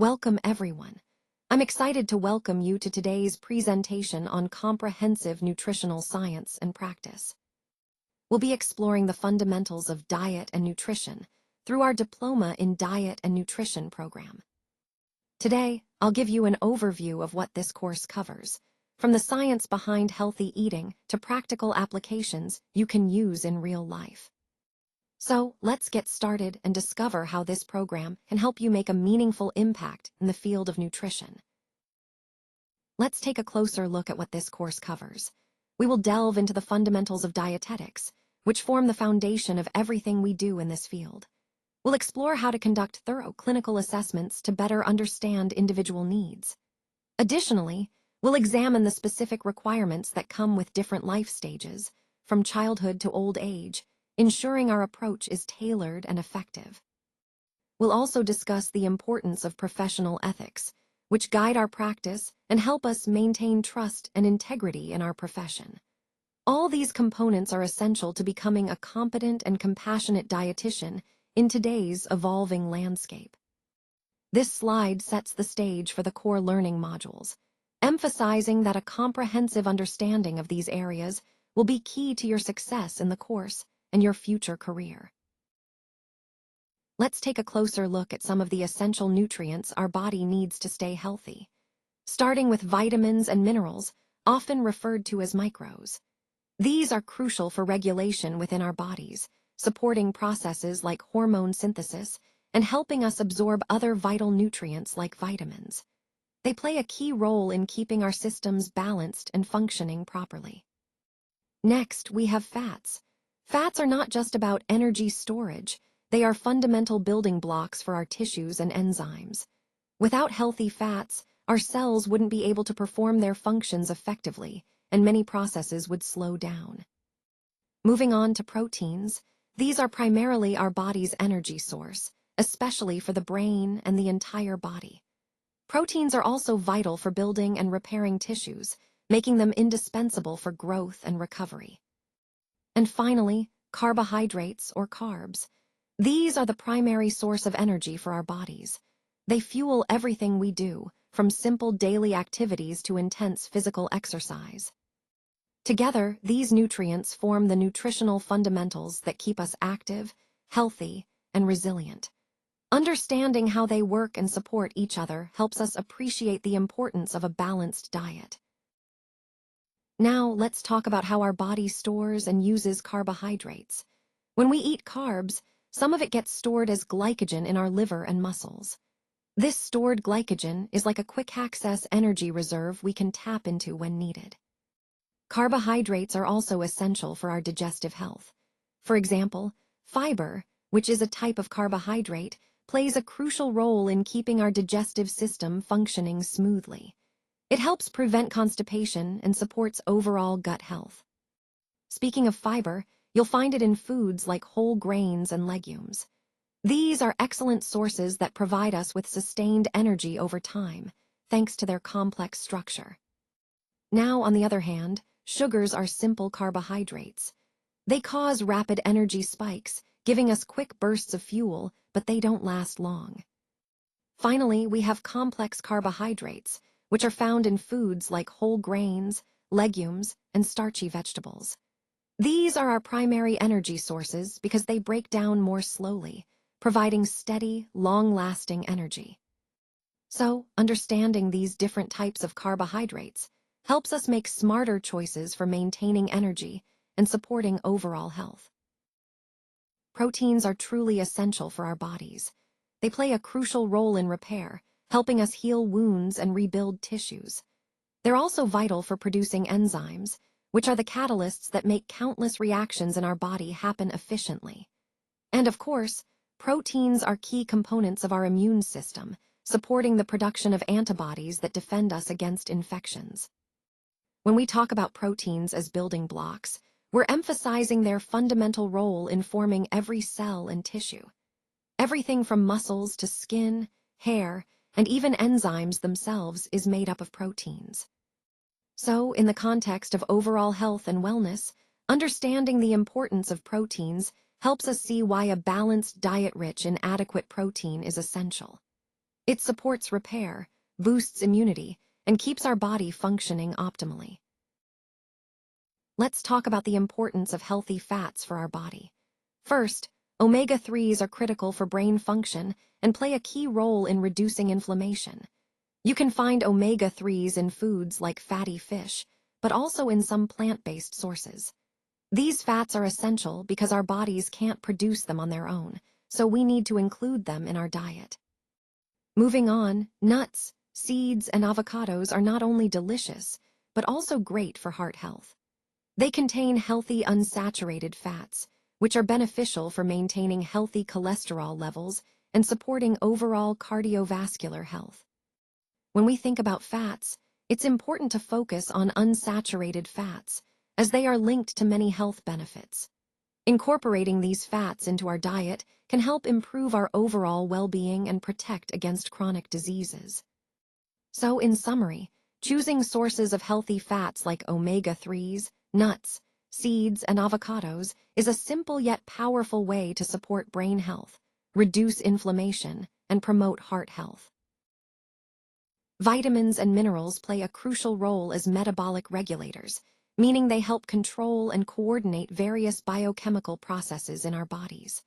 Welcome everyone. I'm excited to welcome you to today's presentation on comprehensive nutritional science and practice. We'll be exploring the fundamentals of diet and nutrition through our Diploma in Diet and Nutrition program. Today, I'll give you an overview of what this course covers, from the science behind healthy eating to practical applications you can use in real life. So, let's get started and discover how this program can help you make a meaningful impact in the field of nutrition. Let's take a closer look at what this course covers. We will delve into the fundamentals of dietetics, which form the foundation of everything we do in this field. We'll explore how to conduct thorough clinical assessments to better understand individual needs. Additionally, we'll examine the specific requirements that come with different life stages, from childhood to old age, ensuring our approach is tailored and effective. We'll also discuss the importance of professional ethics, which guide our practice and help us maintain trust and integrity in our profession. All these components are essential to becoming a competent and compassionate dietitian in today's evolving landscape. This slide sets the stage for the core learning modules, emphasizing that a comprehensive understanding of these areas will be key to your success in the course and your future career. Let's take a closer look at some of the essential nutrients our body needs to stay healthy, starting with vitamins and minerals, often referred to as micros. These are crucial for regulation within our bodies, supporting processes like hormone synthesis and helping us absorb other vital nutrients like vitamins. They play a key role in keeping our systems balanced and functioning properly. Next, we have fats. Fats are not just about energy storage, they are fundamental building blocks for our tissues and enzymes. Without healthy fats, our cells wouldn't be able to perform their functions effectively, and many processes would slow down. Moving on to proteins, these are primarily our body's energy source, especially for the brain and the entire body. Proteins are also vital for building and repairing tissues, making them indispensable for growth and recovery. And finally, carbohydrates or carbs. These are the primary source of energy for our bodies. They fuel everything we do, from simple daily activities to intense physical exercise. Together, these nutrients form the nutritional fundamentals that keep us active, healthy, and resilient. Understanding how they work and support each other helps us appreciate the importance of a balanced diet. Now, let's talk about how our body stores and uses carbohydrates. When we eat carbs, some of it gets stored as glycogen in our liver and muscles. This stored glycogen is like a quick-access energy reserve we can tap into when needed. Carbohydrates are also essential for our digestive health. For example, fiber, which is a type of carbohydrate, plays a crucial role in keeping our digestive system functioning smoothly. It helps prevent constipation and supports overall gut health. Speaking of fiber, you'll find it in foods like whole grains and legumes. These are excellent sources that provide us with sustained energy over time, thanks to their complex structure. Now, on the other hand, sugars are simple carbohydrates. They cause rapid energy spikes, giving us quick bursts of fuel, but they don't last long. Finally, we have complex carbohydrates, which are found in foods like whole grains, legumes, and starchy vegetables. These are our primary energy sources because they break down more slowly, providing steady, long-lasting energy. So, understanding these different types of carbohydrates helps us make smarter choices for maintaining energy and supporting overall health. Proteins are truly essential for our bodies. They play a crucial role in repair, helping us heal wounds and rebuild tissues. They're also vital for producing enzymes, which are the catalysts that make countless reactions in our body happen efficiently. And of course, proteins are key components of our immune system, supporting the production of antibodies that defend us against infections. When we talk about proteins as building blocks, we're emphasizing their fundamental role in forming every cell and tissue. Everything from muscles to skin, hair, and even enzymes themselves is made up of proteins. So, in the context of overall health and wellness, understanding the importance of proteins helps us see why a balanced diet rich in adequate protein is essential. It supports repair, boosts immunity, and keeps our body functioning optimally. Let's talk about the importance of healthy fats for our body. First, omega-3s are critical for brain function and play a key role in reducing inflammation. You can find omega-3s in foods like fatty fish, but also in some plant-based sources. These fats are essential because our bodies can't produce them on their own, so we need to include them in our diet. Moving on, nuts, seeds, and avocados are not only delicious, but also great for heart health. They contain healthy unsaturated fats, which are beneficial for maintaining healthy cholesterol levels and supporting overall cardiovascular health. When we think about fats, it's important to focus on unsaturated fats, as they are linked to many health benefits. Incorporating these fats into our diet can help improve our overall well-being and protect against chronic diseases. So, in summary, choosing sources of healthy fats like omega-3s, nuts, seeds, and avocados is a simple yet powerful way to support brain health, reduce inflammation, and promote heart health. Vitamins and minerals play a crucial role as metabolic regulators, meaning they help control and coordinate various biochemical processes in our bodies.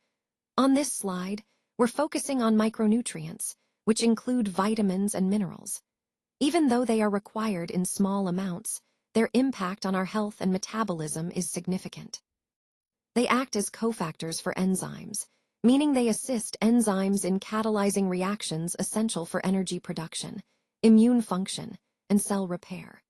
On this slide, we're focusing on micronutrients, which include vitamins and minerals. Even though they are required in small amounts, their impact on our health and metabolism is significant. They act as cofactors for enzymes, meaning they assist enzymes in catalyzing reactions essential for energy production, immune function, and cell repair.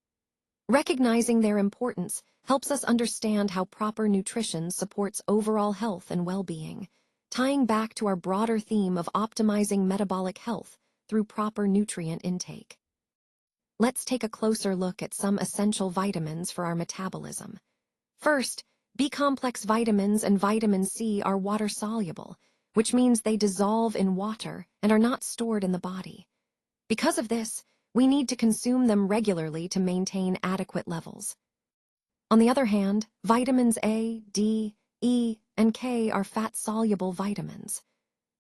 Recognizing their importance helps us understand how proper nutrition supports overall health and well-being, tying back to our broader theme of optimizing metabolic health through proper nutrient intake. Let's take a closer look at some essential vitamins for our metabolism. First, B-complex vitamins and vitamin C are water-soluble, which means they dissolve in water and are not stored in the body. Because of this, we need to consume them regularly to maintain adequate levels. On the other hand, vitamins A, D, E, and K are fat-soluble vitamins.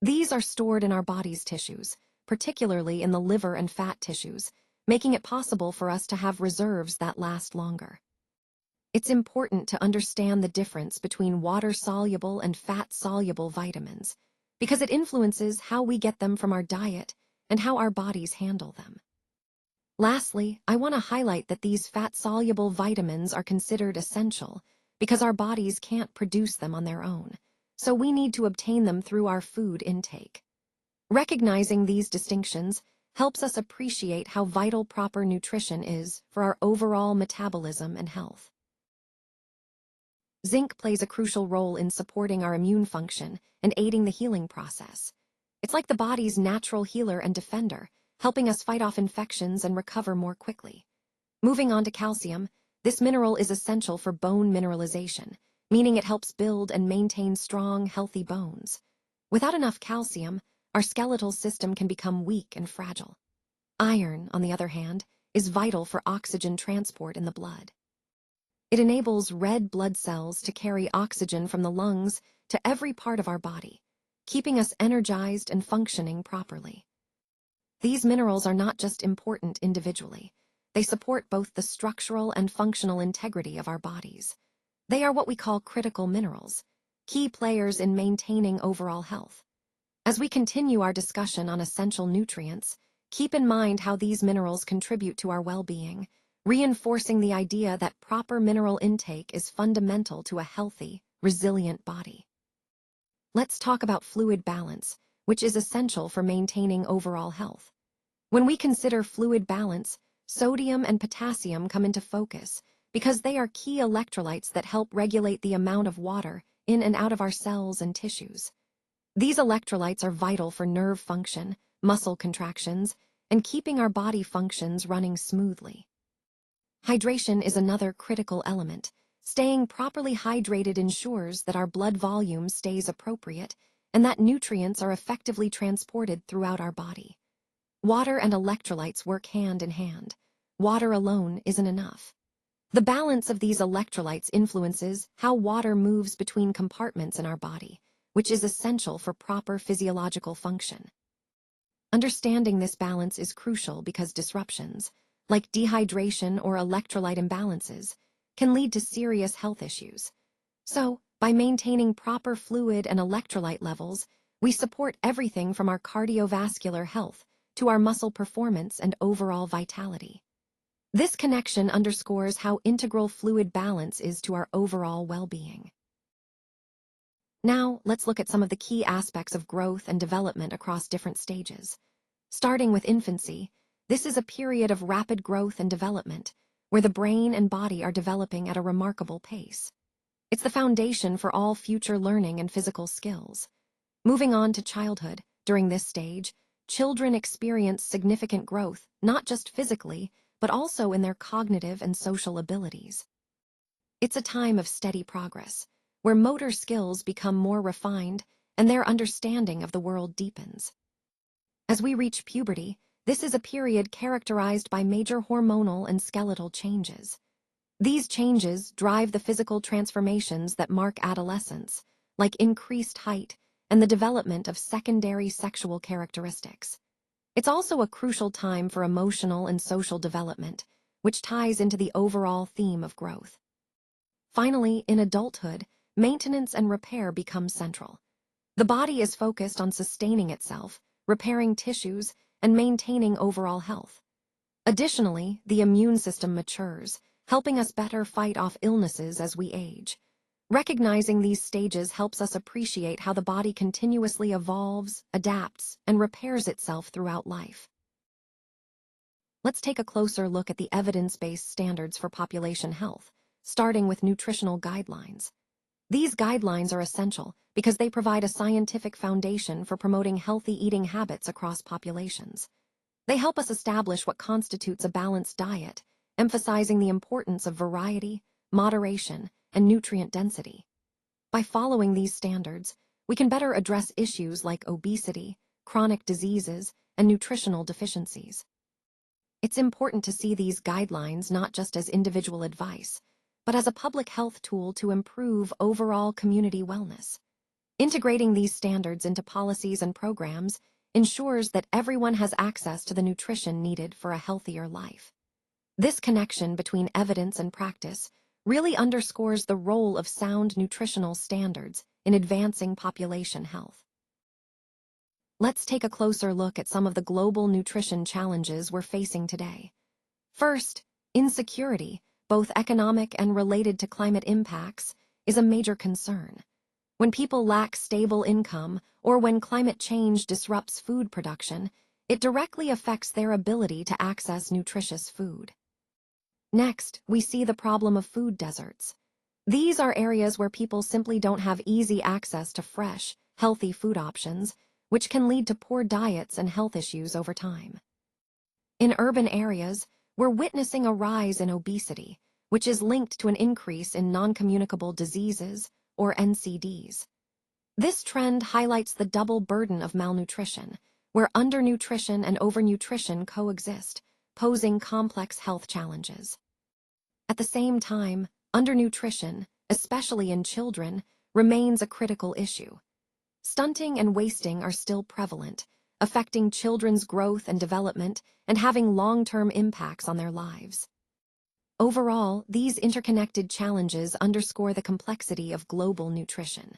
These are stored in our body's tissues, particularly in the liver and fat tissues, making it possible for us to have reserves that last longer. It's important to understand the difference between water-soluble and fat-soluble vitamins, because it influences how we get them from our diet and how our bodies handle them. Lastly, I want to highlight that these fat-soluble vitamins are considered essential because our bodies can't produce them on their own, so we need to obtain them through our food intake. Recognizing these distinctions helps us appreciate how vital proper nutrition is for our overall metabolism and health. Zinc plays a crucial role in supporting our immune function and aiding the healing process. It's like the body's natural healer and defender, helping us fight off infections and recover more quickly. Moving on to calcium, this mineral is essential for bone mineralization, meaning it helps build and maintain strong, healthy bones. Without enough calcium, our skeletal system can become weak and fragile. Iron, on the other hand, is vital for oxygen transport in the blood. It enables red blood cells to carry oxygen from the lungs to every part of our body, keeping us energized and functioning properly. These minerals are not just important individually. They support both the structural and functional integrity of our bodies. They are what we call critical minerals, key players in maintaining overall health. As we continue our discussion on essential nutrients, keep in mind how these minerals contribute to our well-being, reinforcing the idea that proper mineral intake is fundamental to a healthy, resilient body. Let's talk about fluid balance, which is essential for maintaining overall health. When we consider fluid balance, sodium and potassium come into focus because they are key electrolytes that help regulate the amount of water in and out of our cells and tissues. These electrolytes are vital for nerve function, muscle contractions, and keeping our body functions running smoothly. Hydration is another critical element. Staying properly hydrated ensures that our blood volume stays appropriate and that nutrients are effectively transported throughout our body. Water and electrolytes work hand in hand. Water alone isn't enough. The balance of these electrolytes influences how water moves between compartments in our body, which is essential for proper physiological function. Understanding this balance is crucial because disruptions, like dehydration or electrolyte imbalances, can lead to serious health issues. So, by maintaining proper fluid and electrolyte levels, we support everything from our cardiovascular health to our muscle performance and overall vitality. This connection underscores how integral fluid balance is to our overall well-being. Now, let's look at some of the key aspects of growth and development across different stages. Starting with infancy, this is a period of rapid growth and development, where the brain and body are developing at a remarkable pace. It's the foundation for all future learning and physical skills. Moving on to childhood, during this stage, children experience significant growth, not just physically, but also in their cognitive and social abilities. It's a time of steady progress, where motor skills become more refined and their understanding of the world deepens. As we reach puberty, this is a period characterized by major hormonal and skeletal changes. These changes drive the physical transformations that mark adolescence, like increased height and the development of secondary sexual characteristics. It's also a crucial time for emotional and social development, which ties into the overall theme of growth. Finally, in adulthood, maintenance and repair become central. The body is focused on sustaining itself, repairing tissues, and maintaining overall health. Additionally, the immune system matures, helping us better fight off illnesses as we age. Recognizing these stages helps us appreciate how the body continuously evolves, adapts, and repairs itself throughout life. Let's take a closer look at the evidence-based standards for population health, starting with nutritional guidelines. These guidelines are essential because they provide a scientific foundation for promoting healthy eating habits across populations. They help us establish what constitutes a balanced diet, emphasizing the importance of variety, moderation, and nutrient density. By following these standards, we can better address issues like obesity, chronic diseases, and nutritional deficiencies. It's important to see these guidelines not just as individual advice, but as a public health tool to improve overall community wellness. Integrating these standards into policies and programs ensures that everyone has access to the nutrition needed for a healthier life. This connection between evidence and practice really underscores the role of sound nutritional standards in advancing population health. Let's take a closer look at some of the global nutrition challenges we're facing today. First, insecurity, both economic and related to climate impacts, is a major concern. When people lack stable income or when climate change disrupts food production, it directly affects their ability to access nutritious food. Next, we see the problem of food deserts. These are areas where people simply don't have easy access to fresh, healthy food options, which can lead to poor diets and health issues over time. In urban areas, we're witnessing a rise in obesity, which is linked to an increase in non-communicable diseases, or NCDs. This trend highlights the double burden of malnutrition, where undernutrition and overnutrition coexist, posing complex health challenges. At the same time, undernutrition, especially in children, remains a critical issue. Stunting and wasting are still prevalent, affecting children's growth and development and having long-term impacts on their lives. Overall, these interconnected challenges underscore the complexity of global nutrition.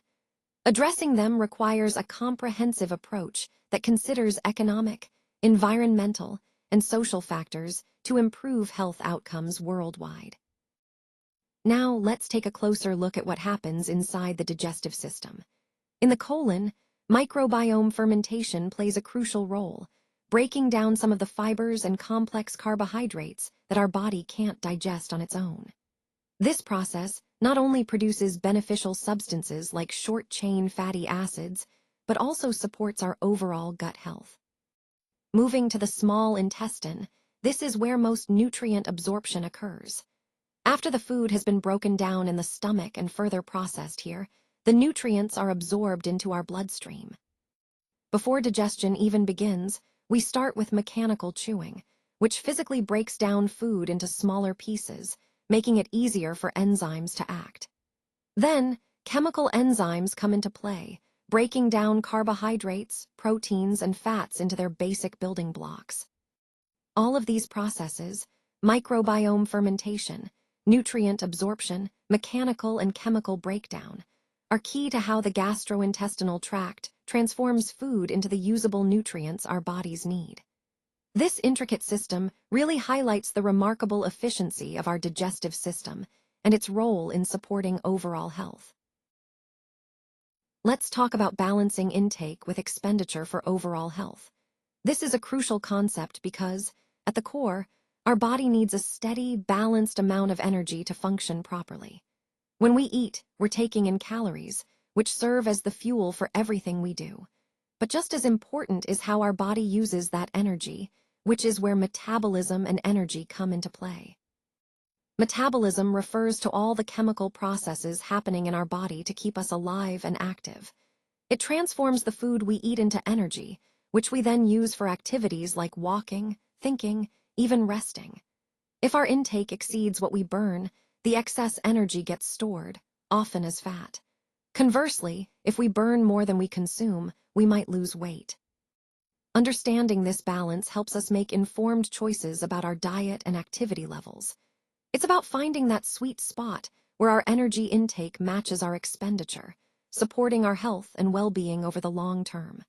Addressing them requires a comprehensive approach that considers economic, environmental, and social factors to improve health outcomes worldwide. Now, let's take a closer look at what happens inside the digestive system. In the colon, microbiome fermentation plays a crucial role, breaking down some of the fibers and complex carbohydrates that our body can't digest on its own. This process not only produces beneficial substances like short-chain fatty acids, but also supports our overall gut health. Moving to the small intestine, this is where most nutrient absorption occurs. After the food has been broken down in the stomach and further processed here, the nutrients are absorbed into our bloodstream. Before digestion even begins, we start with mechanical chewing, which physically breaks down food into smaller pieces, making it easier for enzymes to act. Then, chemical enzymes come into play, breaking down carbohydrates, proteins, and fats into their basic building blocks. All of these processes, microbiome fermentation, nutrient absorption, mechanical and chemical breakdown, are key to how the gastrointestinal tract transforms food into the usable nutrients our bodies need. This intricate system really highlights the remarkable efficiency of our digestive system and its role in supporting overall health. Let's talk about balancing intake with expenditure for overall health. This is a crucial concept because, at the core, our body needs a steady, balanced amount of energy to function properly. When we eat, we're taking in calories, which serve as the fuel for everything we do. But just as important is how our body uses that energy, which is where metabolism and energy come into play. Metabolism refers to all the chemical processes happening in our body to keep us alive and active. It transforms the food we eat into energy, which we then use for activities like walking, thinking, even resting. If our intake exceeds what we burn, the excess energy gets stored, often as fat. Conversely, if we burn more than we consume, we might lose weight. Understanding this balance helps us make informed choices about our diet and activity levels. It's about finding that sweet spot where our energy intake matches our expenditure, supporting our health and well-being over the long term.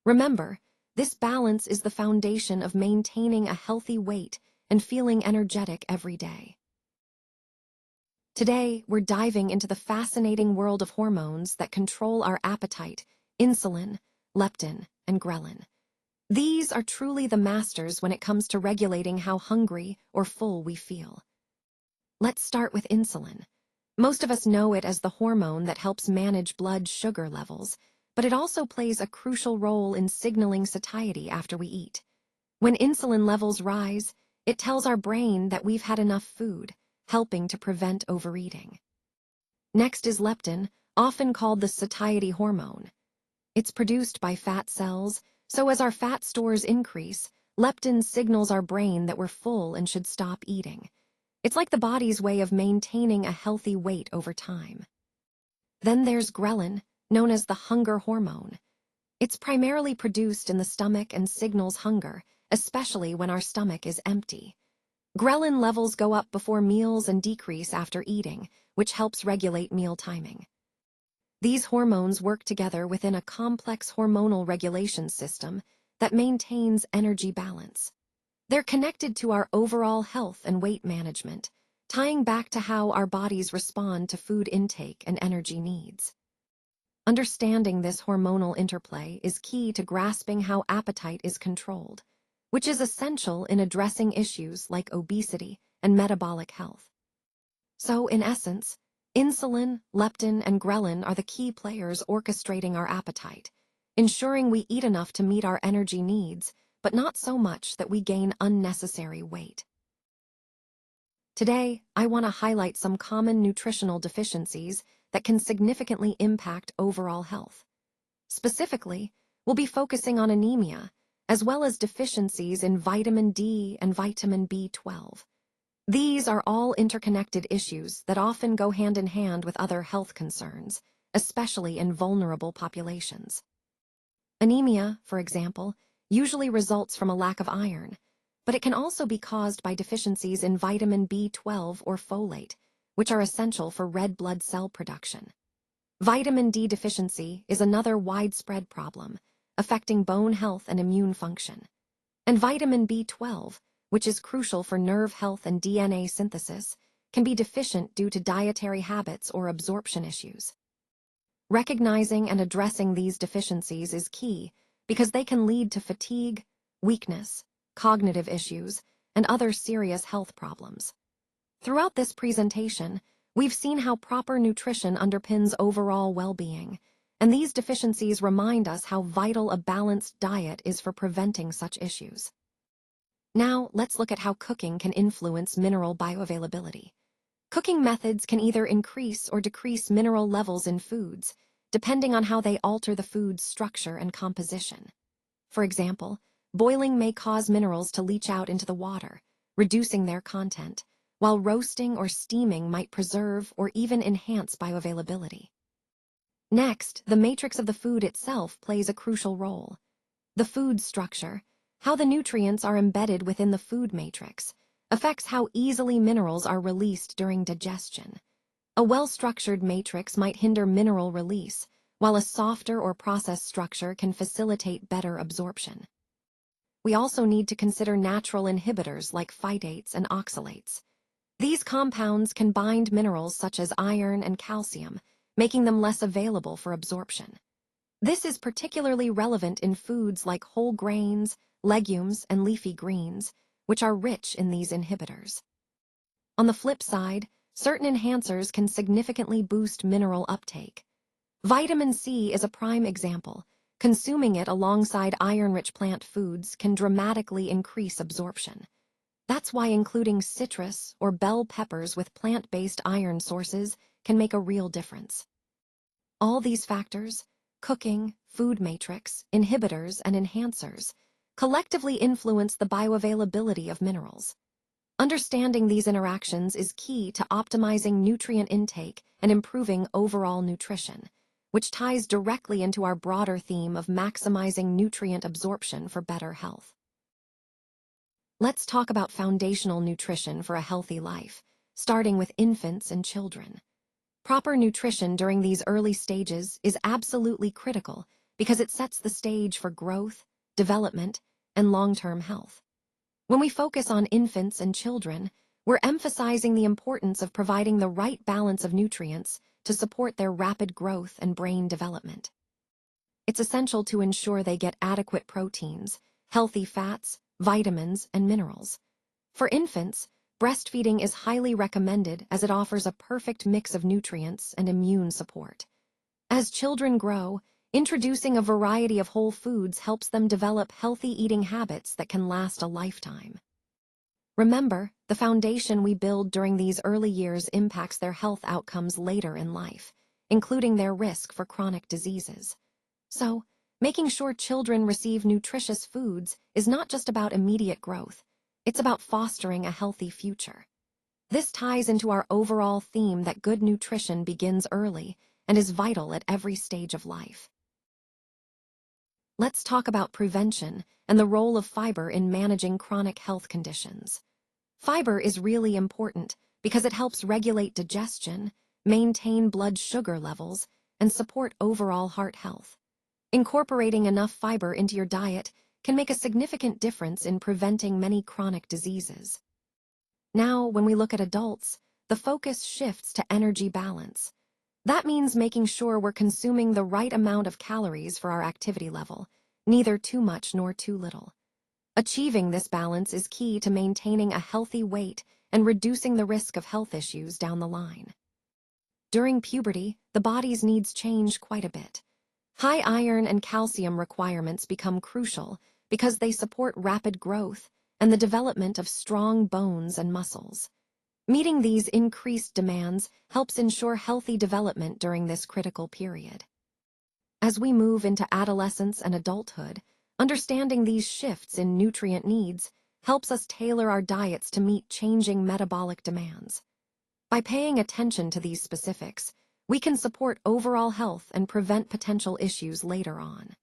Remember, this balance is the foundation of maintaining a healthy weight and feeling energetic every day. Today, we're diving into the fascinating world of hormones that control our appetite: insulin, leptin, and ghrelin. These are truly the masters when it comes to regulating how hungry or full we feel. Let's start with insulin. Most of us know it as the hormone that helps manage blood sugar levels, but it also plays a crucial role in signaling satiety after we eat. When insulin levels rise, it tells our brain that we've had enough food, helping to prevent overeating. Next is leptin, often called the satiety hormone. It's produced by fat cells, so as our fat stores increase, leptin signals our brain that we're full and should stop eating. It's like the body's way of maintaining a healthy weight over time. Then there's ghrelin, known as the hunger hormone. It's primarily produced in the stomach and signals hunger, especially when our stomach is empty. Ghrelin levels go up before meals and decrease after eating, which helps regulate meal timing. These hormones work together within a complex hormonal regulation system that maintains energy balance. They're connected to our overall health and weight management, tying back to how our bodies respond to food intake and energy needs. Understanding this hormonal interplay is key to grasping how appetite is controlled, which is essential in addressing issues like obesity and metabolic health. So, in essence, insulin, leptin, and ghrelin are the key players orchestrating our appetite, ensuring we eat enough to meet our energy needs, but not so much that we gain unnecessary weight. Today, I want to highlight some common nutritional deficiencies that can significantly impact overall health. Specifically, we'll be focusing on anemia, as well as deficiencies in vitamin D and vitamin B12. These are all interconnected issues that often go hand in hand with other health concerns, especially in vulnerable populations. Anemia, for example, usually results from a lack of iron, but it can also be caused by deficiencies in vitamin B12 or folate, which are essential for red blood cell production. Vitamin D deficiency is another widespread problem, affecting bone health and immune function. And vitamin B12, which is crucial for nerve health and DNA synthesis, can be deficient due to dietary habits or absorption issues. Recognizing and addressing these deficiencies is key because they can lead to fatigue, weakness, cognitive issues, and other serious health problems. Throughout this presentation, we've seen how proper nutrition underpins overall well-being, and these deficiencies remind us how vital a balanced diet is for preventing such issues. Now, let's look at how cooking can influence mineral bioavailability. Cooking methods can either increase or decrease mineral levels in foods, depending on how they alter the food's structure and composition. For example, boiling may cause minerals to leach out into the water, reducing their content, while roasting or steaming might preserve or even enhance bioavailability. Next, the matrix of the food itself plays a crucial role. The food structure, how the nutrients are embedded within the food matrix, affects how easily minerals are released during digestion. A well-structured matrix might hinder mineral release, while a softer or processed structure can facilitate better absorption. We also need to consider natural inhibitors like phytates and oxalates. These compounds can bind minerals such as iron and calcium, making them less available for absorption. This is particularly relevant in foods like whole grains, legumes, and leafy greens, which are rich in these inhibitors. On the flip side, certain enhancers can significantly boost mineral uptake. Vitamin C is a prime example. Consuming it alongside iron-rich plant foods can dramatically increase absorption. That's why including citrus or bell peppers with plant-based iron sources can make a real difference. All these factors, cooking, food matrix, inhibitors, and enhancers, collectively influence the bioavailability of minerals. Understanding these interactions is key to optimizing nutrient intake and improving overall nutrition, which ties directly into our broader theme of maximizing nutrient absorption for better health. Let's talk about foundational nutrition for a healthy life, starting with infants and children. Proper nutrition during these early stages is absolutely critical because it sets the stage for growth, development, and long-term health. When we focus on infants and children, we're emphasizing the importance of providing the right balance of nutrients to support their rapid growth and brain development. It's essential to ensure they get adequate proteins, healthy fats, vitamins, and minerals. For infants, breastfeeding is highly recommended as it offers a perfect mix of nutrients and immune support. As children grow, introducing a variety of whole foods helps them develop healthy eating habits that can last a lifetime. Remember, the foundation we build during these early years impacts their health outcomes later in life, including their risk for chronic diseases. So, making sure children receive nutritious foods is not just about immediate growth, it's about fostering a healthy future. This ties into our overall theme that good nutrition begins early and is vital at every stage of life. Let's talk about prevention and the role of fiber in managing chronic health conditions. Fiber is really important because it helps regulate digestion, maintain blood sugar levels, and support overall heart health. Incorporating enough fiber into your diet can make a significant difference in preventing many chronic diseases. Now, when we look at adults, the focus shifts to energy balance. That means making sure we're consuming the right amount of calories for our activity level, neither too much nor too little. Achieving this balance is key to maintaining a healthy weight and reducing the risk of health issues down the line. During puberty, the body's needs change quite a bit. High iron and calcium requirements become crucial because they support rapid growth and the development of strong bones and muscles. Meeting these increased demands helps ensure healthy development during this critical period. As we move into adolescence and adulthood, understanding these shifts in nutrient needs helps us tailor our diets to meet changing metabolic demands. By paying attention to these specifics, we can support overall health and prevent potential issues later on.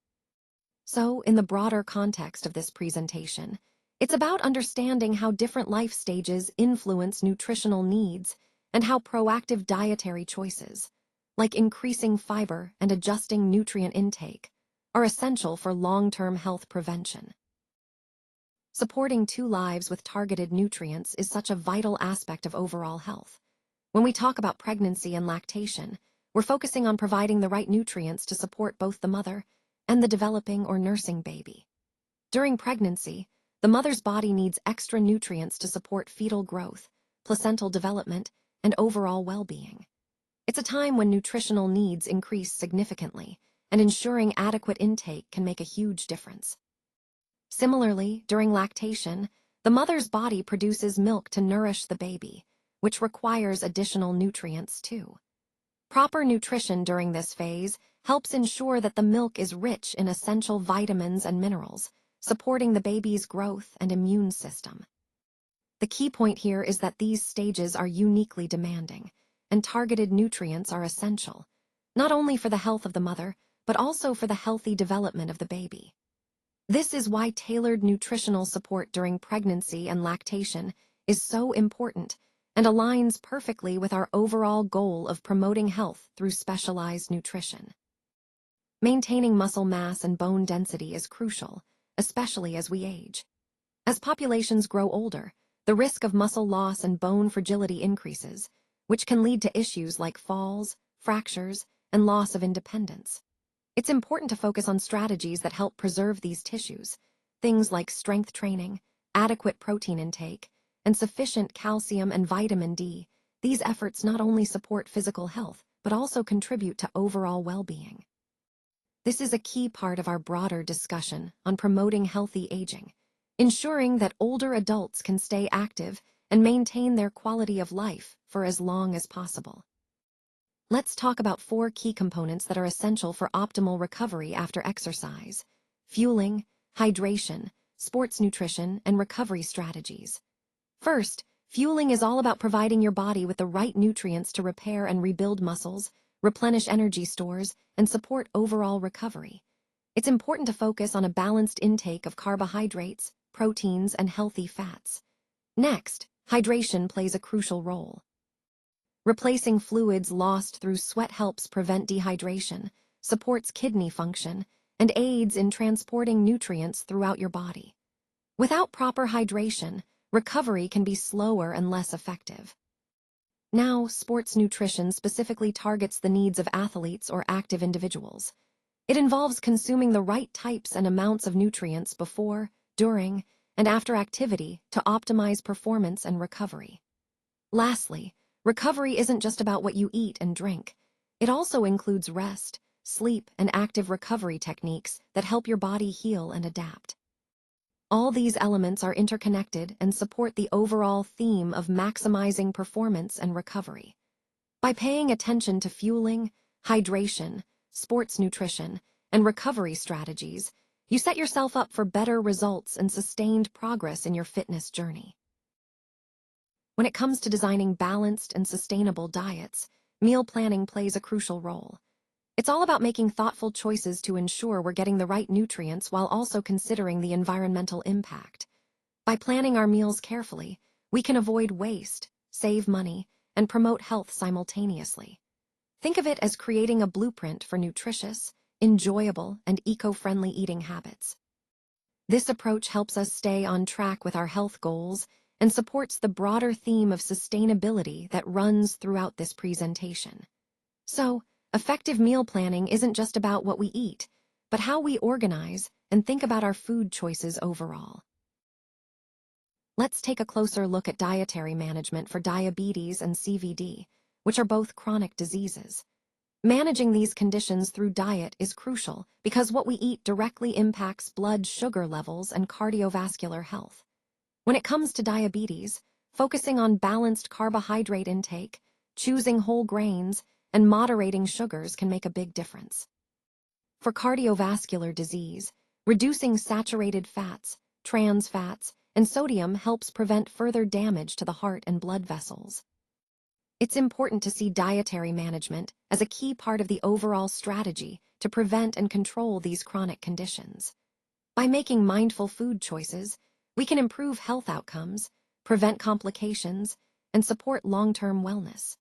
So, in the broader context of this presentation, it's about understanding how different life stages influence nutritional needs and how proactive dietary choices, like increasing fiber and adjusting nutrient intake, are essential for long-term health prevention. Supporting two lives with targeted nutrients is such a vital aspect of overall health. When we talk about pregnancy and lactation, we're focusing on providing the right nutrients to support both the mother and the developing or nursing baby. During pregnancy, the mother's body needs extra nutrients to support fetal growth, placental development, and overall well-being. It's a time when nutritional needs increase significantly, and ensuring adequate intake can make a huge difference. Similarly, during lactation, the mother's body produces milk to nourish the baby, which requires additional nutrients too. Proper nutrition during this phase helps ensure that the milk is rich in essential vitamins and minerals, supporting the baby's growth and immune system. The key point here is that these stages are uniquely demanding, and targeted nutrients are essential. not only for the health of the mother, but also for the healthy development of the baby. This is why tailored nutritional support during pregnancy and lactation is so important and aligns perfectly with our overall goal of promoting health through specialized nutrition. Maintaining muscle mass and bone density is crucial, especially as we age. As populations grow older, the risk of muscle loss and bone fragility increases, which can lead to issues like falls, fractures, and loss of independence. It's important to focus on strategies that help preserve these tissues, things like strength training, adequate protein intake, and sufficient calcium and vitamin D. These efforts not only support physical health, but also contribute to overall well-being. This is a key part of our broader discussion on promoting healthy aging, ensuring that older adults can stay active and maintain their quality of life for as long as possible. Let's talk about 4 key components that are essential for optimal recovery after exercise: fueling, hydration, sports nutrition, and recovery strategies. First, fueling is all about providing your body with the right nutrients to repair and rebuild muscles, replenish energy stores, and support overall recovery. It's important to focus on a balanced intake of carbohydrates, proteins, and healthy fats. Next, hydration plays a crucial role. Replacing fluids lost through sweat helps prevent dehydration, supports kidney function, and aids in transporting nutrients throughout your body. Without proper hydration, recovery can be slower and less effective. Now, sports nutrition specifically targets the needs of athletes or active individuals. It involves consuming the right types and amounts of nutrients before, during, and after activity to optimize performance and recovery. Lastly, recovery isn't just about what you eat and drink. It also includes rest, sleep, and active recovery techniques that help your body heal and adapt. All these elements are interconnected and support the overall theme of maximizing performance and recovery. By paying attention to fueling, hydration, sports nutrition, and recovery strategies, you set yourself up for better results and sustained progress in your fitness journey. When it comes to designing balanced and sustainable diets, meal planning plays a crucial role. It's all about making thoughtful choices to ensure we're getting the right nutrients while also considering the environmental impact. By planning our meals carefully, we can avoid waste, save money, and promote health simultaneously. Think of it as creating a blueprint for nutritious, enjoyable, and eco-friendly eating habits. This approach helps us stay on track with our health goals and supports the broader theme of sustainability that runs throughout this presentation. So, effective meal planning isn't just about what we eat, but how we organize and think about our food choices overall. Let's take a closer look at dietary management for diabetes and CVD, which are both chronic diseases. Managing these conditions through diet is crucial because what we eat directly impacts blood sugar levels and cardiovascular health. When it comes to diabetes, focusing on balanced carbohydrate intake, choosing whole grains, and moderating sugars can make a big difference. For cardiovascular disease, reducing saturated fats, trans fats, and sodium helps prevent further damage to the heart and blood vessels. It's important to see dietary management as a key part of the overall strategy to prevent and control these chronic conditions. By making mindful food choices, we can improve health outcomes, prevent complications, and support long-term wellness.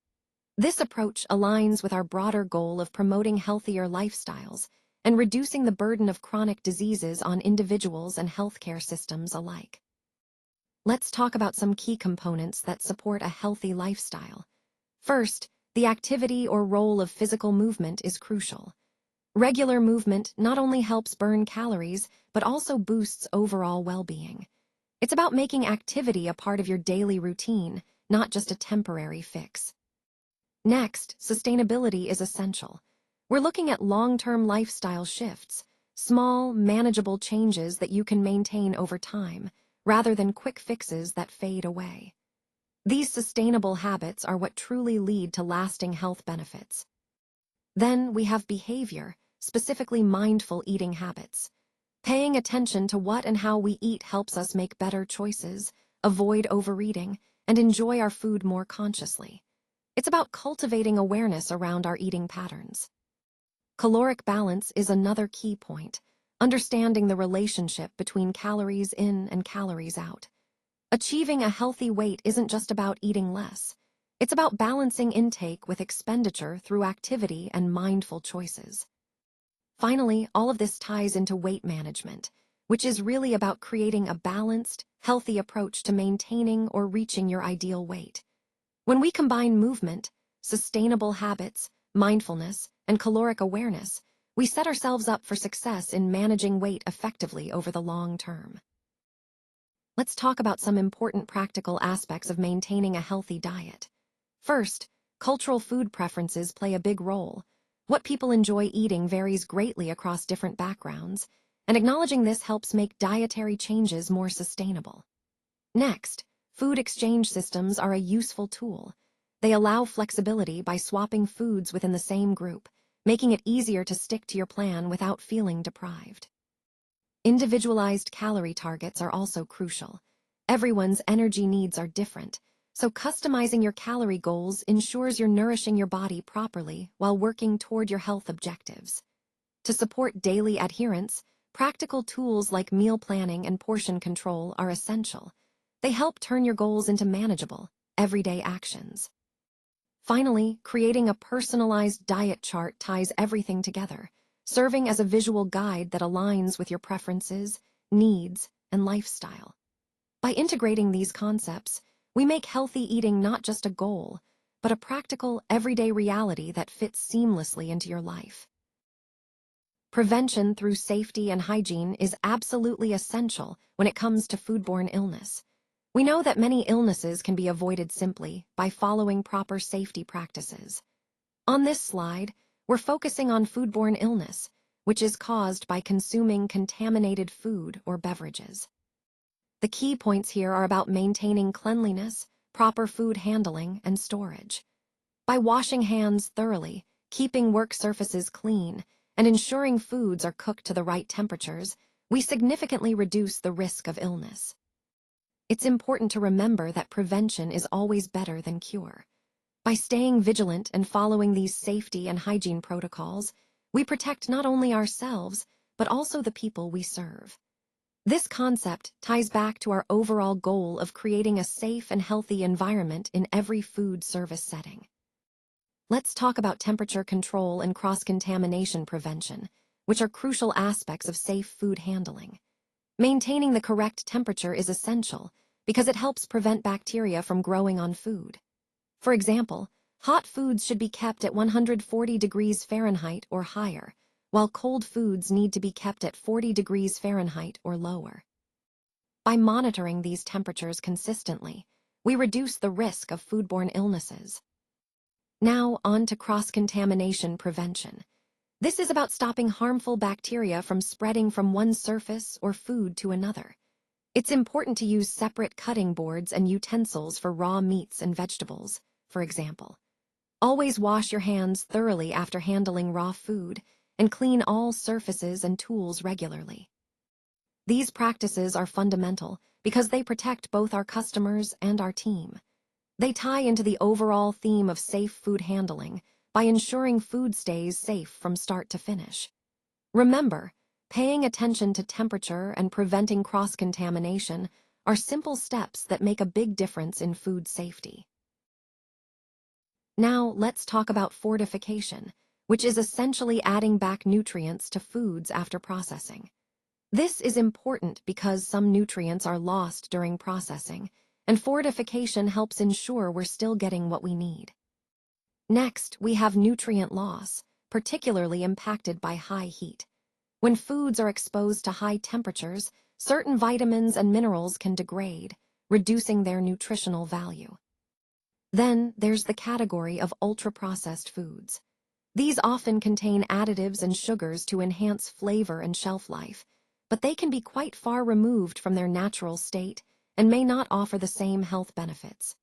This approach aligns with our broader goal of promoting healthier lifestyles and reducing the burden of chronic diseases on individuals and healthcare systems alike. Let's talk about some key components that support a healthy lifestyle. First, the activity or role of physical movement is crucial. Regular movement not only helps burn calories, but also boosts overall well-being. It's about making activity a part of your daily routine, not just a temporary fix. Next, sustainability is essential. We're looking at long-term lifestyle shifts, small, manageable changes that you can maintain over time, rather than quick fixes that fade away. These sustainable habits are what truly lead to lasting health benefits. Then we have behavior, specifically mindful eating habits. Paying attention to what and how we eat helps us make better choices, avoid overeating, and enjoy our food more consciously. It's about cultivating awareness around our eating patterns. Caloric balance is another key point, understanding the relationship between calories in and calories out. Achieving a healthy weight isn't just about eating less. It's about balancing intake with expenditure through activity and mindful choices. Finally, all of this ties into weight management, which is really about creating a balanced, healthy approach to maintaining or reaching your ideal weight. When we combine movement, sustainable habits, mindfulness, and caloric awareness, we set ourselves up for success in managing weight effectively over the long term. Let's talk about some important practical aspects of maintaining a healthy diet. First, cultural food preferences play a big role. What people enjoy eating varies greatly across different backgrounds, and acknowledging this helps make dietary changes more sustainable. Next, food exchange systems are a useful tool. They allow flexibility by swapping foods within the same group, making it easier to stick to your plan without feeling deprived. Individualized calorie targets are also crucial. Everyone's energy needs are different, so customizing your calorie goals ensures you're nourishing your body properly while working toward your health objectives. To support daily adherence, practical tools like meal planning and portion control are essential. They help turn your goals into manageable, everyday actions. Finally, creating a personalized diet chart ties everything together, serving as a visual guide that aligns with your preferences, needs, and lifestyle. By integrating these concepts, we make healthy eating not just a goal, but a practical, everyday reality that fits seamlessly into your life. Prevention through safety and hygiene is absolutely essential when it comes to foodborne illness. We know that many illnesses can be avoided simply by following proper safety practices. On this slide, we're focusing on foodborne illness, which is caused by consuming contaminated food or beverages. The key points here are about maintaining cleanliness, proper food handling, and storage. By washing hands thoroughly, keeping work surfaces clean, and ensuring foods are cooked to the right temperatures, we significantly reduce the risk of illness. It's important to remember that prevention is always better than cure. By staying vigilant and following these safety and hygiene protocols, we protect not only ourselves, but also the people we serve. This concept ties back to our overall goal of creating a safe and healthy environment in every food service setting. Let's talk about temperature control and cross-contamination prevention, which are crucial aspects of safe food handling. Maintaining the correct temperature is essential because it helps prevent bacteria from growing on food. For example, hot foods should be kept at 140 degrees Fahrenheit or higher, while cold foods need to be kept at 40 degrees Fahrenheit or lower. By monitoring these temperatures consistently, we reduce the risk of foodborne illnesses. Now on to cross-contamination prevention. This is about stopping harmful bacteria from spreading from one surface or food to another. It's important to use separate cutting boards and utensils for raw meats and vegetables, for example. Always wash your hands thoroughly after handling raw food, and clean all surfaces and tools regularly. These practices are fundamental because they protect both our customers and our team. They tie into the overall theme of safe food handling by ensuring food stays safe from start to finish. Remember, paying attention to temperature and preventing cross-contamination are simple steps that make a big difference in food safety. Now, let's talk about fortification, which is essentially adding back nutrients to foods after processing. This is important because some nutrients are lost during processing, and fortification helps ensure we're still getting what we need. Next, we have nutrient loss, particularly impacted by high heat. When foods are exposed to high temperatures, certain vitamins and minerals can degrade, reducing their nutritional value. Then there's the category of ultra-processed foods. These often contain additives and sugars to enhance flavor and shelf life, but they can be quite far removed from their natural state and may not offer the same health benefits.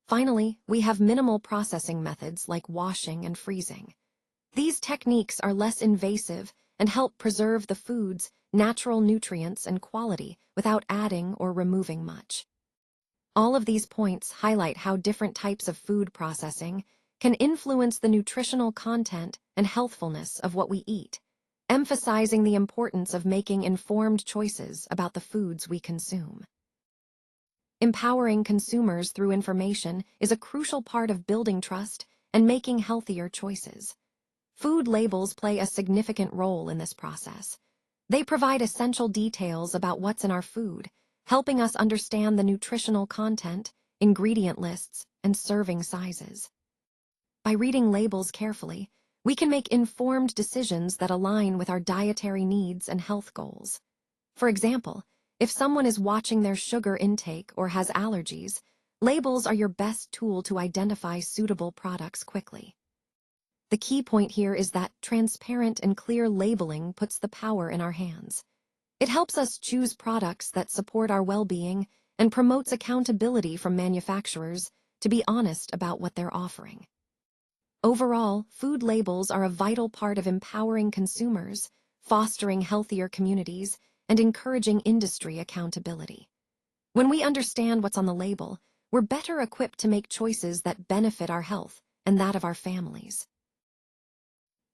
Finally, we have minimal processing methods like washing and freezing. These techniques are less invasive and help preserve the food's natural nutrients and quality without adding or removing much. All of these points highlight how different types of food processing can influence the nutritional content and healthfulness of what we eat, emphasizing the importance of making informed choices about the foods we consume. Empowering consumers through information is a crucial part of building trust and making healthier choices. Food labels play a significant role in this process. They provide essential details about what's in our food, helping us understand the nutritional content, ingredient lists, and serving sizes. By reading labels carefully, we can make informed decisions that align with our dietary needs and health goals. For example, if someone is watching their sugar intake or has allergies, labels are your best tool to identify suitable products quickly. The key point here is that transparent and clear labeling puts the power in our hands. It helps us choose products that support our well-being and promotes accountability from manufacturers to be honest about what they're offering. Overall, food labels are a vital part of empowering consumers, fostering healthier communities, and encouraging industry accountability. When we understand what's on the label, we're better equipped to make choices that benefit our health and that of our families.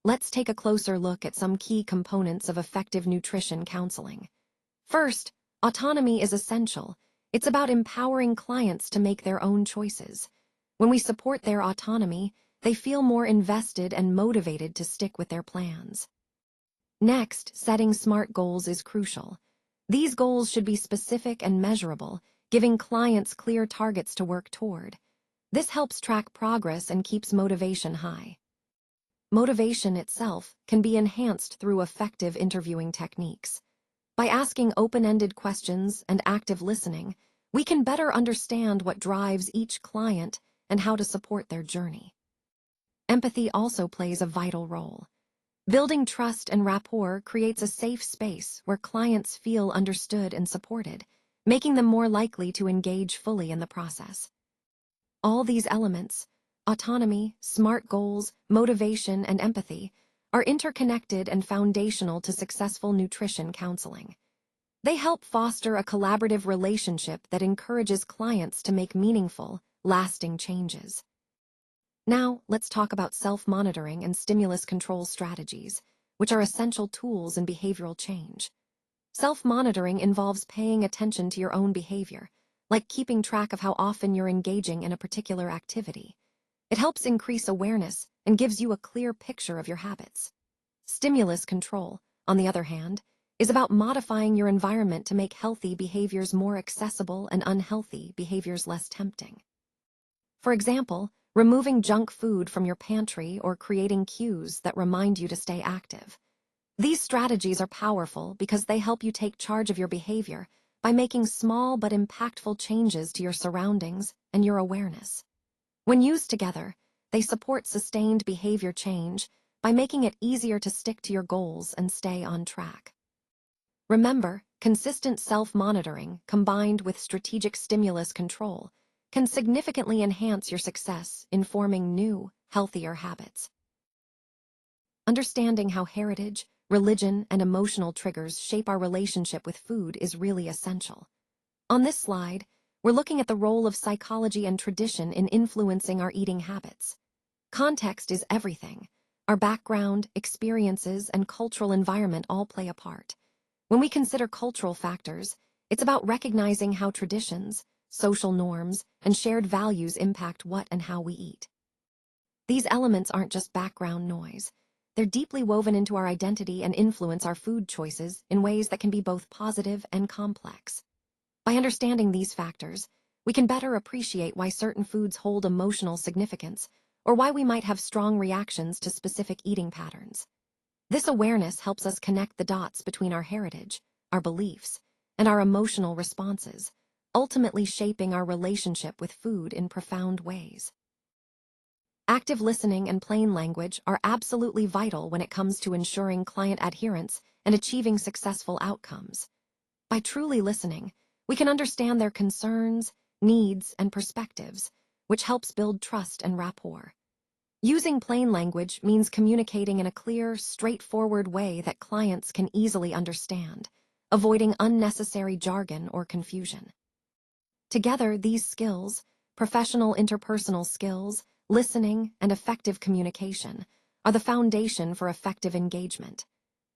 Let's take a closer look at some key components of effective nutrition counseling. First, autonomy is essential. It's about empowering clients to make their own choices. When we support their autonomy, they feel more invested and motivated to stick with their plans. Next, setting SMART goals is crucial. These goals should be specific and measurable, giving clients clear targets to work toward. This helps track progress and keeps motivation high. Motivation itself can be enhanced through effective interviewing techniques. By asking open-ended questions and active listening, we can better understand what drives each client and how to support their journey. Empathy also plays a vital role. Building trust and rapport creates a safe space where clients feel understood and supported, making them more likely to engage fully in the process. All these elements, autonomy, SMART goals, motivation, and empathy, are interconnected and foundational to successful nutrition counseling. They help foster a collaborative relationship that encourages clients to make meaningful, lasting changes. Now, let's talk about self-monitoring and stimulus control strategies, which are essential tools in behavioral change. Self-monitoring involves paying attention to your own behavior, like keeping track of how often you're engaging in a particular activity. It helps increase awareness and gives you a clear picture of your habits. Stimulus control, on the other hand, is about modifying your environment to make healthy behaviors more accessible and unhealthy behaviors less tempting. For example, removing junk food from your pantry or creating cues that remind you to stay active. These strategies are powerful because they help you take charge of your behavior by making small but impactful changes to your surroundings and your awareness. When used together, they support sustained behavior change by making it easier to stick to your goals and stay on track. Remember, consistent self-monitoring combined with strategic stimulus control can significantly enhance your success in forming new, healthier habits. Understanding how heritage, religion, and emotional triggers shape our relationship with food is really essential. On this slide, we're looking at the role of psychology and tradition in influencing our eating habits. Context is everything. Our background, experiences, and cultural environment all play a part. When we consider cultural factors, it's about recognizing how traditions, social norms, and shared values impact what and how we eat. These elements aren't just background noise. They're deeply woven into our identity and influence our food choices in ways that can be both positive and complex. By understanding these factors, we can better appreciate why certain foods hold emotional significance or why we might have strong reactions to specific eating patterns. This awareness helps us connect the dots between our heritage, our beliefs, and our emotional responses, ultimately shaping our relationship with food in profound ways. Active listening and plain language are absolutely vital when it comes to ensuring client adherence and achieving successful outcomes. By truly listening, we can understand their concerns, needs, and perspectives, which helps build trust and rapport. Using plain language means communicating in a clear, straightforward way that clients can easily understand, avoiding unnecessary jargon or confusion. Together, these skills, professional interpersonal skills, listening, and effective communication are the foundation for effective engagement.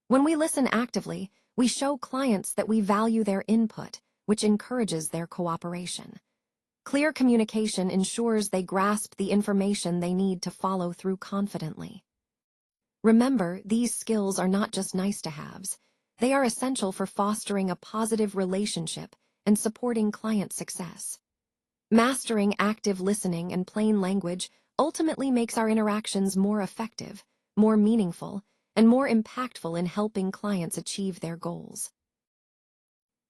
When we listen actively, we show clients that we value their input, which encourages their cooperation. Clear communication ensures they grasp the information they need to follow through confidently. Remember, these skills are not just nice-to-haves. They are essential for fostering a positive relationship and supporting client success. Mastering active listening and plain language ultimately makes our interactions more effective, more meaningful, and more impactful in helping clients achieve their goals.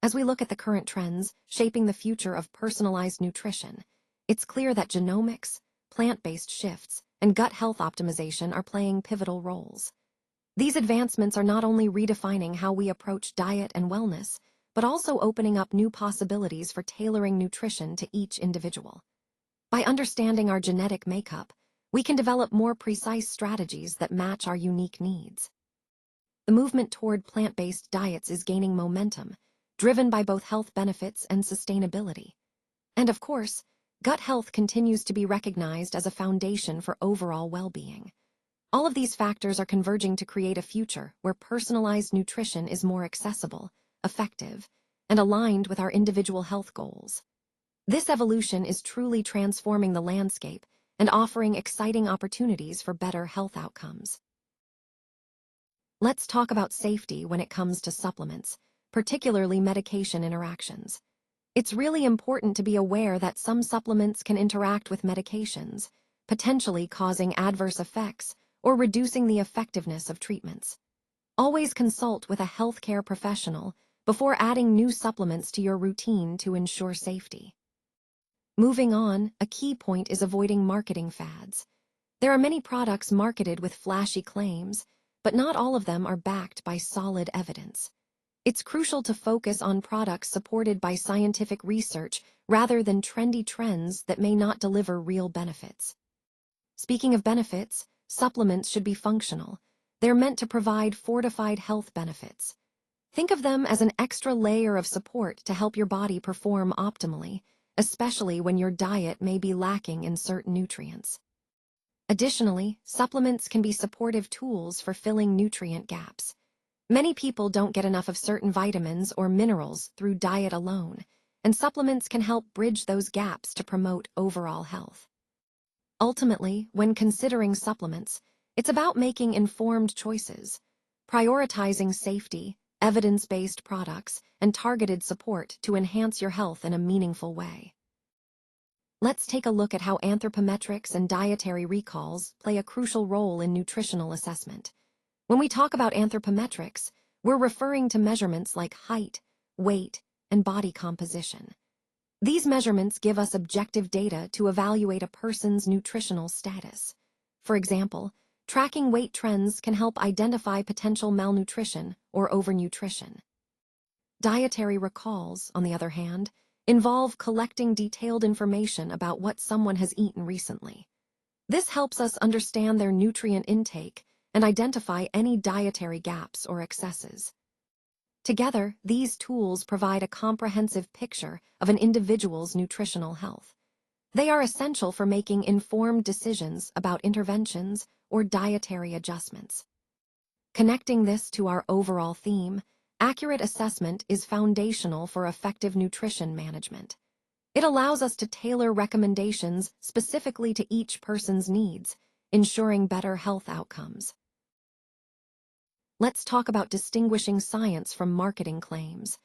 As we look at the current trends shaping the future of personalized nutrition, it's clear that genomics, plant-based shifts, and gut health optimization are playing pivotal roles. These advancements are not only redefining how we approach diet and wellness, but also opening up new possibilities for tailoring nutrition to each individual. By understanding our genetic makeup, we can develop more precise strategies that match our unique needs. The movement toward plant-based diets is gaining momentum, driven by both health benefits and sustainability. And of course, gut health continues to be recognized as a foundation for overall well-being. All of these factors are converging to create a future where personalized nutrition is more accessible, effective, and aligned with our individual health goals. This evolution is truly transforming the landscape and offering exciting opportunities for better health outcomes. Let's talk about safety when it comes to supplements, particularly medication interactions. It's really important to be aware that some supplements can interact with medications, potentially causing adverse effects or reducing the effectiveness of treatments. Always consult with a healthcare professional before adding new supplements to your routine to ensure safety. Moving on, a key point is avoiding marketing fads. There are many products marketed with flashy claims, but not all of them are backed by solid evidence. It's crucial to focus on products supported by scientific research rather than trendy trends that may not deliver real benefits. Speaking of benefits, supplements should be functional. They're meant to provide fortified health benefits. Think of them as an extra layer of support to help your body perform optimally, especially when your diet may be lacking in certain nutrients. Additionally, supplements can be supportive tools for filling nutrient gaps. Many people don't get enough of certain vitamins or minerals through diet alone, and supplements can help bridge those gaps to promote overall health. Ultimately, when considering supplements, it's about making informed choices, prioritizing safety, evidence-based products, and targeted support to enhance your health in a meaningful way. Let's take a look at how anthropometrics and dietary recalls play a crucial role in nutritional assessment. When we talk about anthropometrics, we're referring to measurements like height, weight, and body composition. These measurements give us objective data to evaluate a person's nutritional status. For example, tracking weight trends can help identify potential malnutrition or overnutrition. Dietary recalls, on the other hand, involve collecting detailed information about what someone has eaten recently. This helps us understand their nutrient intake and identify any dietary gaps or excesses. Together, these tools provide a comprehensive picture of an individual's nutritional health. They are essential for making informed decisions about interventions or dietary adjustments. Connecting this to our overall theme, accurate assessment is foundational for effective nutrition management. It allows us to tailor recommendations specifically to each person's needs, ensuring better health outcomes. Let's talk about distinguishing science from marketing claims.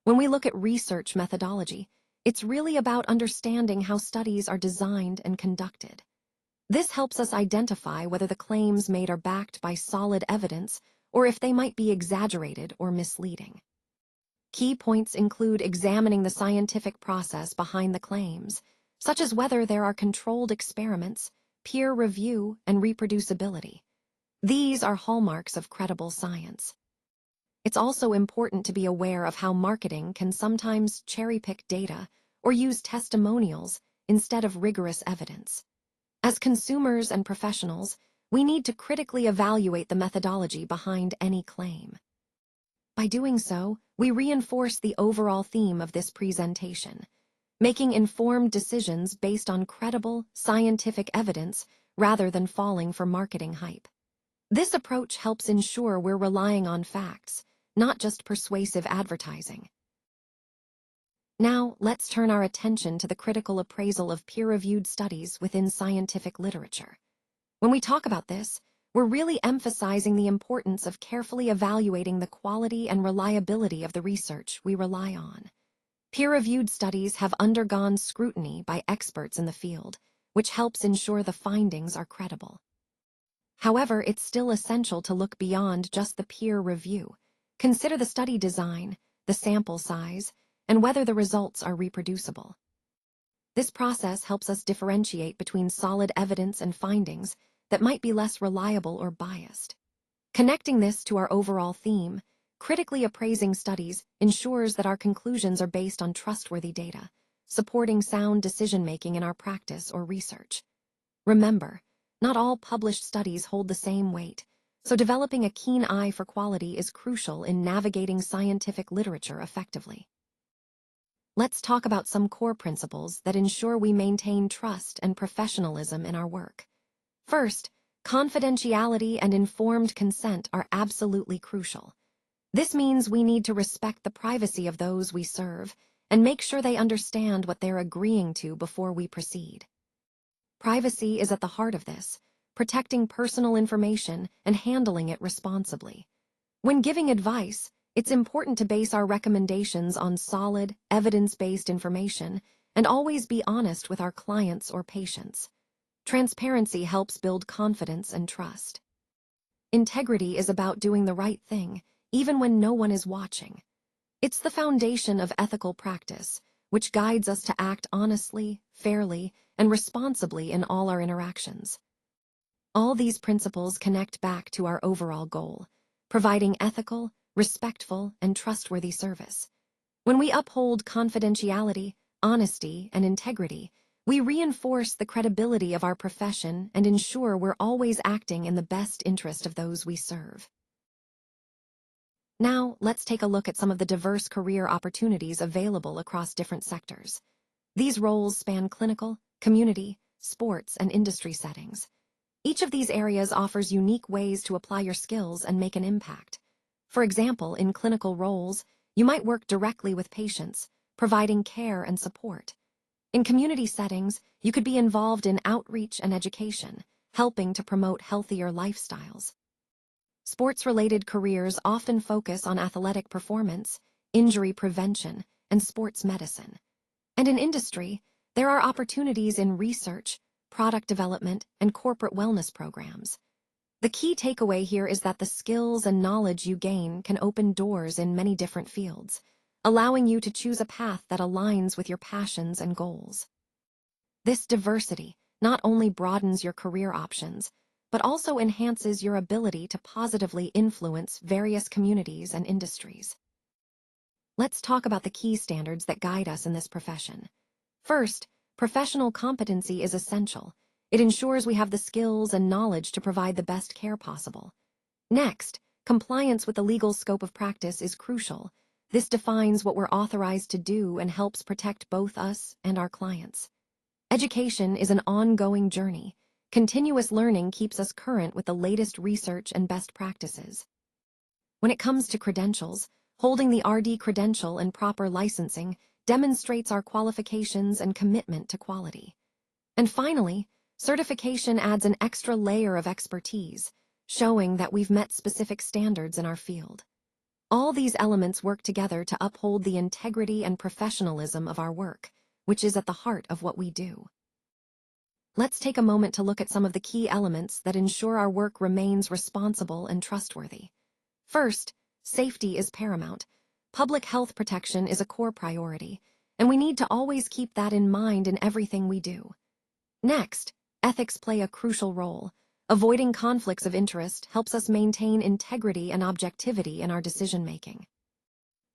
When we look at research methodology, it's really about understanding how studies are designed and conducted. This helps us identify whether the claims made are backed by solid evidence or if they might be exaggerated or misleading. Key points include examining the scientific process behind the claims, such as whether there are controlled experiments, peer review, and reproducibility. These are hallmarks of credible science. It's also important to be aware of how marketing can sometimes cherry-pick data or use testimonials instead of rigorous evidence. As consumers and professionals, we need to critically evaluate the methodology behind any claim. By doing so, we reinforce the overall theme of this presentation, making informed decisions based on credible, scientific evidence rather than falling for marketing hype. This approach helps ensure we're relying on facts, not just persuasive advertising. Now, let's turn our attention to the critical appraisal of peer-reviewed studies within scientific literature. When we talk about this, we're really emphasizing the importance of carefully evaluating the quality and reliability of the research we rely on. Peer-reviewed studies have undergone scrutiny by experts in the field, which helps ensure the findings are credible. However, it's still essential to look beyond just the peer review. Consider the study design, the sample size, and whether the results are reproducible. This process helps us differentiate between solid evidence and findings that might be less reliable or biased. Connecting this to our overall theme, critically appraising studies ensures that our conclusions are based on trustworthy data, supporting sound decision-making in our practice or research. Remember, not all published studies hold the same weight, so developing a keen eye for quality is crucial in navigating scientific literature effectively. Let's talk about some core principles that ensure we maintain trust and professionalism in our work. First, confidentiality and informed consent are absolutely crucial. This means we need to respect the privacy of those we serve and make sure they understand what they're agreeing to before we proceed. Privacy is at the heart of this, protecting personal information and handling it responsibly. When giving advice, it's important to base our recommendations on solid, evidence-based information and always be honest with our clients or patients. Transparency helps build confidence and trust. Integrity is about doing the right thing, even when no one is watching. It's the foundation of ethical practice, which guides us to act honestly, fairly, and responsibly in all our interactions. All these principles connect back to our overall goal, providing ethical, respectful, and trustworthy service. When we uphold confidentiality, honesty, and integrity, we reinforce the credibility of our profession and ensure we're always acting in the best interest of those we serve. Now, let's take a look at some of the diverse career opportunities available across different sectors. These roles span clinical, community, sports, and industry settings. Each of these areas offers unique ways to apply your skills and make an impact. For example, in clinical roles, you might work directly with patients, providing care and support. In community settings, you could be involved in outreach and education, helping to promote healthier lifestyles. Sports-related careers often focus on athletic performance, injury prevention, and sports medicine. And in industry, there are opportunities in research, product development, and corporate wellness programs. The key takeaway here is that the skills and knowledge you gain can open doors in many different fields, allowing you to choose a path that aligns with your passions and goals. This diversity not only broadens your career options, but also enhances your ability to positively influence various communities and industries. Let's talk about the key standards that guide us in this profession. First, professional competency is essential. It ensures we have the skills and knowledge to provide the best care possible. Next, compliance with the legal scope of practice is crucial. This defines what we're authorized to do and helps protect both us and our clients. Education is an ongoing journey. Continuous learning keeps us current with the latest research and best practices. When it comes to credentials, holding the RD credential and proper licensing demonstrates our qualifications and commitment to quality. And finally, certification adds an extra layer of expertise, showing that we've met specific standards in our field. All these elements work together to uphold the integrity and professionalism of our work, which is at the heart of what we do. Let's take a moment to look at some of the key elements that ensure our work remains responsible and trustworthy. First, safety is paramount. Public health protection is a core priority, and we need to always keep that in mind in everything we do. Next, ethics play a crucial role. Avoiding conflicts of interest helps us maintain integrity and objectivity in our decision-making.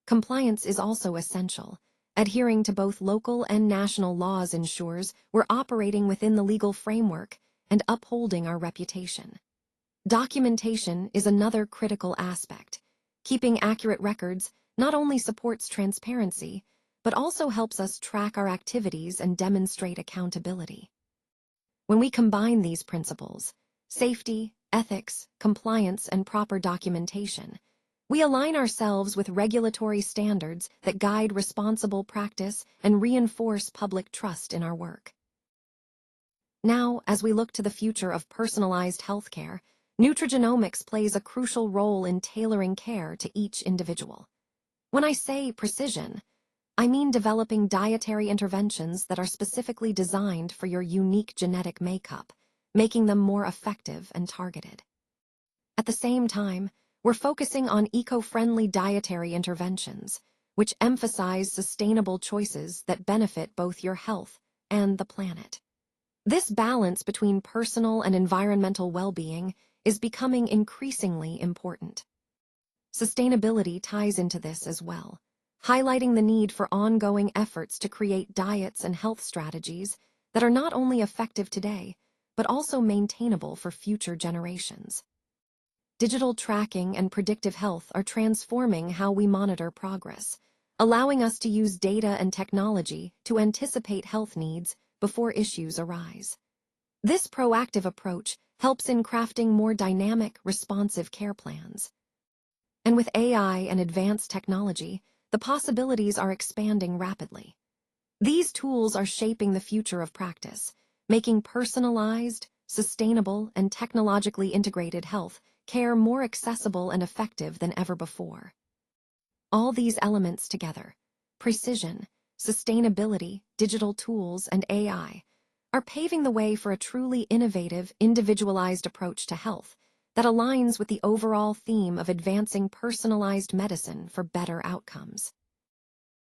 Compliance is also essential. Adhering to both local and national laws ensures we're operating within the legal framework and upholding our reputation. Documentation is another critical aspect. Keeping accurate records not only supports transparency, but also helps us track our activities and demonstrate accountability. When we combine these principles, safety, ethics, compliance, and proper documentation, we align ourselves with regulatory standards that guide responsible practice and reinforce public trust in our work. Now, as we look to the future of personalized healthcare, nutrigenomics plays a crucial role in tailoring care to each individual. When I say precision, I mean developing dietary interventions that are specifically designed for your unique genetic makeup, making them more effective and targeted. At the same time, we're focusing on eco-friendly dietary interventions, which emphasize sustainable choices that benefit both your health and the planet. This balance between personal and environmental well-being is becoming increasingly important. Sustainability ties into this as well, highlighting the need for ongoing efforts to create diets and health strategies that are not only effective today, but also maintainable for future generations. Digital tracking and predictive health are transforming how we monitor progress, allowing us to use data and technology to anticipate health needs before issues arise. This proactive approach helps in crafting more dynamic, responsive care plans. And with AI and advanced technology, the possibilities are expanding rapidly. These tools are shaping the future of practice, making personalized, sustainable, and technologically integrated health care more accessible and effective than ever before. All these elements together, precision, sustainability, digital tools, and AI, are paving the way for a truly innovative, individualized approach to health that aligns with the overall theme of advancing personalized medicine for better outcomes.